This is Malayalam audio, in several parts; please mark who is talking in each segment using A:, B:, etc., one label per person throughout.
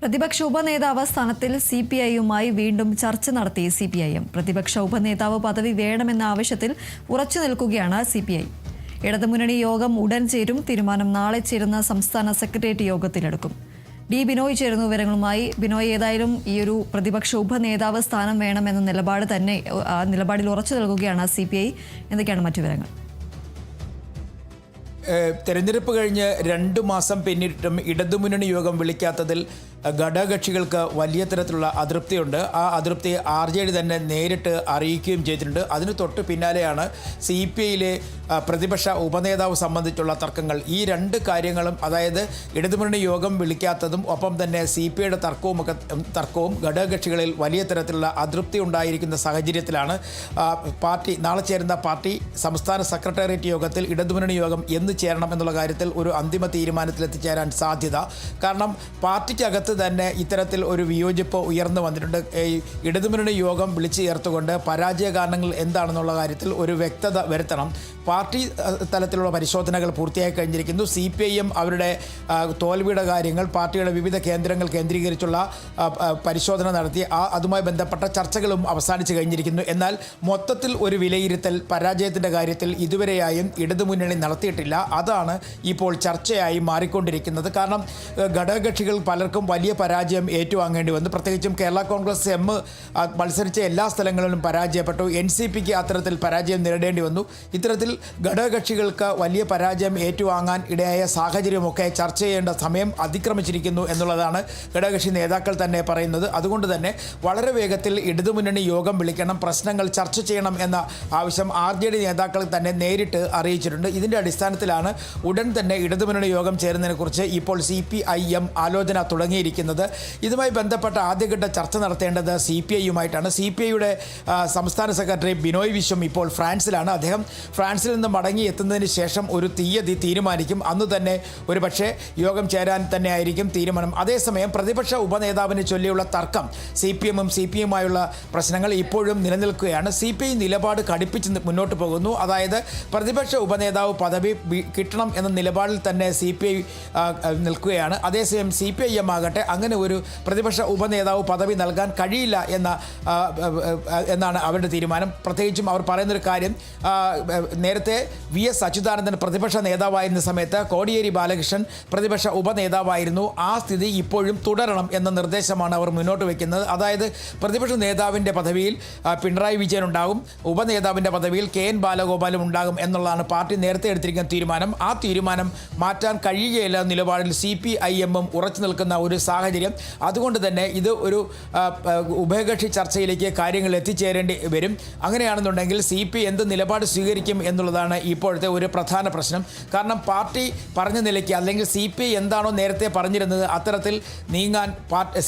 A: പ്രതിപക്ഷ ഉപനേതാവ് സ്ഥാനത്തിൽ CPI-യുമായി വീണ്ടും ചർച്ച നടത്തി CPIM. പ്രതിപക്ഷ ഉപനേതാവ് പദവി വേണമെന്ന ആവശ്യത്തിൽ ഉറച്ചു നിൽക്കുകയാണ് CPI. ഇടതുമുന്നണി യോഗം ഉടൻ ചേരും. തീരുമാനം നാളെ ചേരുന്ന സംസ്ഥാന സെക്രട്ടേറിയറ്റ് യോഗത്തിലെടുക്കും. ഡി ബിനോയ് ചേരുന്ന വിവരങ്ങളുമായി. ബിനോയ്, ഏതായാലും ഈ ഒരു പ്രതിപക്ഷ ഉപനേതാവ് സ്ഥാനം വേണമെന്ന നിലപാടിൽ ഉറച്ചു നൽകുകയാണ് CPI. എന്തൊക്കെയാണ് മറ്റു വിവരങ്ങൾ?
B: തെരഞ്ഞെടുപ്പ് കഴിഞ്ഞ് 2 മാസം പിന്നിട്ടും ഇടതുമുന്നണി യോഗം വിളിക്കാത്തതിൽ ഘടകകക്ഷികൾക്ക് വലിയ തരത്തിലുള്ള അതൃപ്തിയുണ്ട്. ആ അതൃപ്തി RJD തന്നെ നേരിട്ട് അറിയിക്കുകയും ചെയ്തിട്ടുണ്ട്. അതിന് തൊട്ട് പിന്നാലെയാണ് CPI-യിലെ പ്രതിപക്ഷ ഉപനേതാവ് സംബന്ധിച്ചുള്ള തർക്കങ്ങൾ. ഈ 2 കാര്യങ്ങളും, അതായത് ഇടതുമുന്നണി യോഗം വിളിക്കാത്തതും ഒപ്പം തന്നെ CPI-യുടെ തർക്കവും ഘടകകക്ഷികളിൽ വലിയ തരത്തിലുള്ള അതൃപ്തി ഉണ്ടായിരിക്കുന്ന സാഹചര്യത്തിലാണ് പാർട്ടി നാളെ ചേരുന്ന പാർട്ടി സംസ്ഥാന സെക്രട്ടേറിയറ്റ് യോഗത്തിൽ ഇടതുമുന്നണി യോഗം എന്ന് ചേരണം എന്നുള്ള കാര്യത്തിൽ ഒരു അന്തിമ തീരുമാനത്തിലെത്തിച്ചേരാൻ സാധ്യത. കാരണം പാർട്ടിക്കകത്ത് തന്നെ ഇത്തരത്തിൽ ഒരു വിയോജിപ്പ് ഉയർന്നു വന്നിട്ടുണ്ട്. ഇടതുമുന്നണി യോഗം വിളിച്ചു ചേർത്തുകൊണ്ട് പരാജയ കാരണങ്ങൾ എന്താണെന്നുള്ള കാര്യത്തിൽ ഒരു വ്യക്തത വരുത്തണം. പാർട്ടി തലത്തിലുള്ള പരിശോധനകൾ പൂർത്തിയായി കഴിഞ്ഞിരിക്കുന്നു. CPIM അവരുടെ തോൽവിയുടെ കാര്യങ്ങൾ പാർട്ടിയുടെ വിവിധ കേന്ദ്രങ്ങൾ കേന്ദ്രീകരിച്ചുള്ള പരിശോധന നടത്തി അതുമായി ബന്ധപ്പെട്ട ചർച്ചകളും അവസാനിച്ചു കഴിഞ്ഞിരിക്കുന്നു. എന്നാൽ മൊത്തത്തിൽ ഒരു വിലയിരുത്തൽ പരാജയത്തിൻ്റെ കാര്യത്തിൽ ഇതുവരെയായും ഇടതുമുന്നണി നടത്തിയിട്ടില്ല. അതാണ് ഇപ്പോൾ ചർച്ചയായി മാറിക്കൊണ്ടിരിക്കുന്നത്. കാരണം ഘടകകക്ഷികൾ പലർക്കും വലിയ പരാജയം ഏറ്റുവാങ്ങേണ്ടി വന്നു. പ്രത്യേകിച്ചും കേരള കോൺഗ്രസ് M മത്സരിച്ച എല്ലാ സ്ഥലങ്ങളിലും പരാജയപ്പെട്ടു. NCPക്ക് അത്തരത്തിൽ പരാജയം നേരിടേണ്ടി വന്നു. ഇത്തരത്തിൽ ഘടകകക്ഷികൾക്ക് വലിയ പരാജയം ഏറ്റുവാങ്ങാൻ ഇടയായ സാഹചര്യമൊക്കെ ചർച്ച ചെയ്യേണ്ട സമയം അതിക്രമിച്ചിരിക്കുന്നു എന്നുള്ളതാണ് ഘടകകക്ഷി നേതാക്കൾ തന്നെ പറയുന്നത്. അതുകൊണ്ട് തന്നെ വളരെ വേഗത്തിൽ ഇടതുമുന്നണി യോഗം വിളിക്കണം, പ്രശ്നങ്ങൾ ചർച്ച ചെയ്യണം എന്ന ആവശ്യം RJD നേതാക്കൾ തന്നെ നേരിട്ട് അറിയിച്ചിട്ടുണ്ട്. ഇതിൻ്റെ അടിസ്ഥാനത്തിലാണ് ഉടൻ തന്നെ ഇടതുമുന്നണി യോഗം ചേരുന്നതിനെക്കുറിച്ച് ഇപ്പോൾ CPIM ആലോചന തുടങ്ങിയിരിക്കുന്നത്. ഇതുമായി ബന്ധപ്പെട്ട ആദ്യഘട്ട ചർച്ച നടത്തേണ്ടത് CPI-യുമായിട്ടാണ്. CPI-യുടെ സംസ്ഥാന സെക്രട്ടറി ബിനോയ് വിശ്വം ഇപ്പോൾ ഫ്രാൻസിലാണ്. അദ്ദേഹം ഫ്രാൻസിൽ നിന്ന് മടങ്ങി എത്തുന്നതിന് ശേഷം ഒരു തീയതി തീരുമാനിക്കും. അന്ന് തന്നെ ഒരു പക്ഷേ യോഗം ചേരാൻ തന്നെ ആയിരിക്കും തീരുമാനം. അതേസമയം പ്രതിപക്ഷ ഉപനേതാവിനെ ചൊല്ലിയുള്ള തർക്കം CPM-ഉം CPI-യുമായുള്ള പ്രശ്നങ്ങൾ ഇപ്പോഴും നിലനിൽക്കുകയാണ്. CPI നിലപാട് കടുപ്പിച്ച് മുന്നോട്ട് പോകുന്നു. അതായത് പ്രതിപക്ഷ ഉപനേതാവ് പദവി കിട്ടണം എന്ന നിലപാടിൽ തന്നെ CPI നിൽക്കുകയാണ്. അതേസമയം CPIM ആകട്ടെ അങ്ങനെ ഒരു പ്രതിപക്ഷ ഉപനേതാവ് പദവി നൽകാൻ കഴിയില്ല എന്നാണ് അവരുടെ തീരുമാനം. പ്രത്യേകിച്ചും അവർ പറയുന്നൊരു കാര്യം, നേരത്തെ VS അച്യുതാനന്ദൻ പ്രതിപക്ഷ നേതാവായിരുന്ന സമയത്ത് കോടിയേരി ബാലകൃഷ്ണൻ പ്രതിപക്ഷ ഉപനേതാവായിരുന്നു. ആ സ്ഥിതി ഇപ്പോഴും തുടരണം എന്ന നിർദ്ദേശമാണ് അവർ മുന്നോട്ട് വയ്ക്കുന്നത്. അതായത് പ്രതിപക്ഷ നേതാവിൻ്റെ പദവിയിൽ പിണറായി വിജയൻ ഉണ്ടാകും, ഉപനേതാവിൻ്റെ പദവിയിൽ KN ബാലഗോപാലും ഉണ്ടാകും എന്നുള്ളതാണ് പാർട്ടി നേരത്തെ എടുത്തിരിക്കുന്ന തീരുമാനം. ആ തീരുമാനം മാറ്റാൻ കഴിയുകയില്ല നിലപാടിൽ CPIM-ഉം ഉറച്ചു നിൽക്കുന്ന ഒരു സാഹചര്യം. അതുകൊണ്ട് തന്നെ ഇത് ഒരു ഉഭയകക്ഷി ചർച്ചയിലേക്ക് കാര്യങ്ങൾ എത്തിച്ചേരേണ്ടി വരും. അങ്ങനെയാണെന്നുണ്ടെങ്കിൽ CPI എന്ത് നിലപാട് സ്വീകരിക്കും എന്നുള്ളതാണ് ഇപ്പോഴത്തെ ഒരു പ്രധാന പ്രശ്നം. കാരണം പാർട്ടി പറഞ്ഞ നിലയ്ക്ക് അല്ലെങ്കിൽ CPI എന്താണോ നേരത്തെ പറഞ്ഞിരുന്നത് അത്തരത്തിൽ നീങ്ങാൻ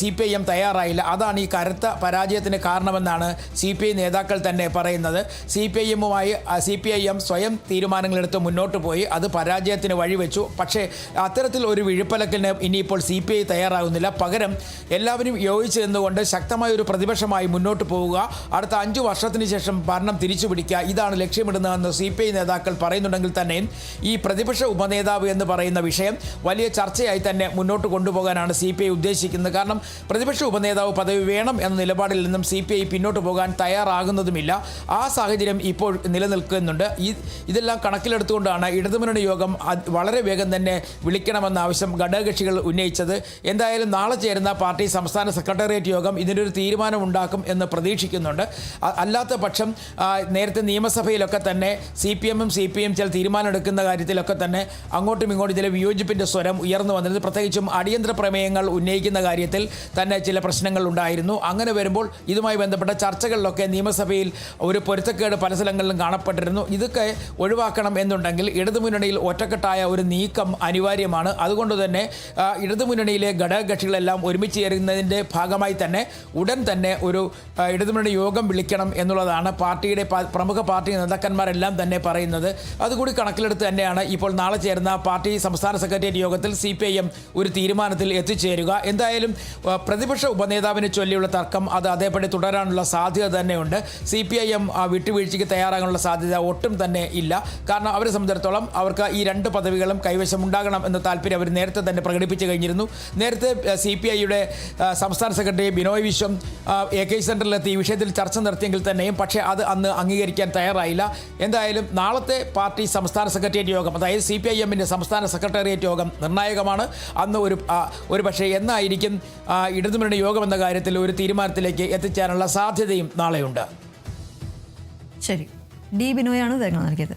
B: CPIM തയ്യാറായില്ല. അതാണ് ഈ കരുത്ത പരാജയത്തിന് കാരണമെന്നാണ് CPI നേതാക്കൾ തന്നെ പറയുന്നത്. CPIM സ്വയം തീരുമാനങ്ങളെടുത്ത് മുന്നോട്ട് പോയി അത് പരാജയത്തിന് വഴിവെച്ചു. പക്ഷേ അത്തരത്തിൽ ഒരു വിഴുപ്പലക്കിന് ഇനിയിപ്പോൾ CPI തയ്യാറാകുന്നില്ല. പകരം എല്ലാവരും യോജിച്ച് നിന്നുകൊണ്ട് ശക്തമായ ഒരു പ്രതിപക്ഷമായി മുന്നോട്ട് പോവുക, അടുത്ത 5 വർഷത്തിന് ശേഷം ഭരണം തിരിച്ചു പിടിക്കുക, ഇതാണ് ലക്ഷ്യമിടുന്നതെന്ന് CPI നേതാക്കൾ പറയുന്നുണ്ടെങ്കിൽ തന്നെയും ഈ പ്രതിപക്ഷ ഉപനേതാവ് എന്ന് പറയുന്ന വിഷയം വലിയ ചർച്ചയായി തന്നെ മുന്നോട്ട് കൊണ്ടുപോകാനാണ് CPI ഉദ്ദേശിക്കുന്നത്. കാരണം പ്രതിപക്ഷ ഉപനേതാവ് പദവി വേണം എന്ന നിലപാടിൽ നിന്നും CPI പിന്നോട്ട് പോകാൻ തയ്യാറാകുന്നതുമില്ല. ആ സാഹചര്യം ഇപ്പോൾ നിലനിൽക്കുന്നുണ്ട്. ഇതെല്ലാം കണക്കിലെടുത്തുകൊണ്ടാണ് ഇടതുമുന്നണി യോഗം വളരെ വേഗം തന്നെ വിളിക്കണമെന്ന ആവശ്യം ഘടകകക്ഷികൾ ഉന്നയിച്ചത്. എന്തായാലും നാളെ ചേരുന്ന പാർട്ടി സംസ്ഥാന സെക്രട്ടേറിയറ്റ് യോഗം ഇതിനൊരു തീരുമാനം ഉണ്ടാക്കും എന്ന് പ്രതീക്ഷിക്കുന്നുണ്ട്. അല്ലാത്ത പക്ഷം നേരത്തെ നിയമസഭയിലൊക്കെ തന്നെ CPM-ഉം CPI-യും ചില തീരുമാനം എടുക്കുന്ന കാര്യത്തിലൊക്കെ തന്നെ അങ്ങോട്ടും ഇങ്ങോട്ടും ചില വിയോജിപ്പിൻ്റെ സ്വരം ഉയർന്നു വന്നിരുന്നു. പ്രത്യേകിച്ചും അടിയന്തര പ്രമേയങ്ങൾ ഉന്നയിക്കുന്ന കാര്യത്തിൽ തന്നെ ചില പ്രശ്നങ്ങൾ ഉണ്ടായിരുന്നു. അങ്ങനെ വരുമ്പോൾ ഇതുമായി ബന്ധപ്പെട്ട ചർച്ചകളിലൊക്കെ നിയമസഭയിൽ ഒരു പൊരുത്തക്കേട് പല സ്ഥലങ്ങളിലും കാണപ്പെട്ടിരുന്നു. ഇതൊക്കെ ഒഴിവാക്കണം എന്നുണ്ടെങ്കിൽ ഇടതുമുന്നണിയിൽ ഒറ്റക്കെട്ടായ ഒരു നീക്കം അനിവാര്യമാണ്. അതുകൊണ്ട് തന്നെ ഇടതുമുന്നണിയിലെ ഘടകകക്ഷികളെല്ലാം ഒരുമിച്ച് ചേരുന്നതിൻ്റെ ഭാഗമായി തന്നെ ഉടൻ തന്നെ ഒരു ഇടതുമുന്നണി യോഗം വിളിക്കണം എന്നുള്ളതാണ് പാർട്ടിയുടെ പ്രമുഖ പാർട്ടി നേതാക്കന്മാരെല്ലാം തന്നെ പറയുന്നത്. അതുകൂടി കണക്കിലെടുത്ത് തന്നെയാണ് ഇപ്പോൾ നാളെ ചേരുന്ന പാർട്ടി സംസ്ഥാന സെക്രട്ടേറിയറ്റ് യോഗത്തിൽ CPIM ഒരു തീരുമാനത്തിൽ എത്തിച്ചേരുക. എന്തായാലും പ്രതിപക്ഷ ഉപനേതാവിനെ ചൊല്ലിയുള്ള തർക്കം അത് അതേപടി തുടരാനുള്ള സാധ്യത തന്നെയുണ്ട്. CPIM വിട്ടുവീഴ്ചയ്ക്ക് തയ്യാറാകാനുള്ള സാധ്യത ഒട്ടും തന്നെ ഇല്ല. കാരണം അവരെ സംബന്ധിച്ചിടത്തോളം അവർക്ക് ഈ 2 പദവികളും കൈവശം ഉണ്ടാകണം എന്ന താല്പര്യം അവർ നേരത്തെ തന്നെ പ്രകടിപ്പിച്ചു കഴിഞ്ഞിരുന്നു. നേരത്തെ CPIയുടെ സംസ്ഥാന സെക്രട്ടറി ബിനോയ് വിശ്വം AK സെൻറ്ററിലെത്തി ഈ വിഷയത്തിൽ ചർച്ച നടത്തിയെങ്കിൽ തന്നെയും പക്ഷേ അത് അന്ന് അംഗീകരിക്കാൻ തയ്യാറായില്ല. എന്തായാലും നാളത്തെ പാർട്ടി സംസ്ഥാന സെക്രട്ടേറിയറ്റ് യോഗം, അതായത് CPIMൻ്റെ സംസ്ഥാന സെക്രട്ടേറിയറ്റ് യോഗം നിർണായകമാണ്. അന്ന് ഒരു പക്ഷേ എന്നായിരിക്കും ഇടതുമുന്നണി യോഗം എന്ന കാര്യത്തിൽ ഒരു തീരുമാനത്തിലേക്ക് എത്തിച്ചേരാനുള്ള സാധ്യതയും നാളെയുണ്ട്.
A: ശരി, D ബിനോയാണ് വിവരങ്ങൾ നൽകിയത്.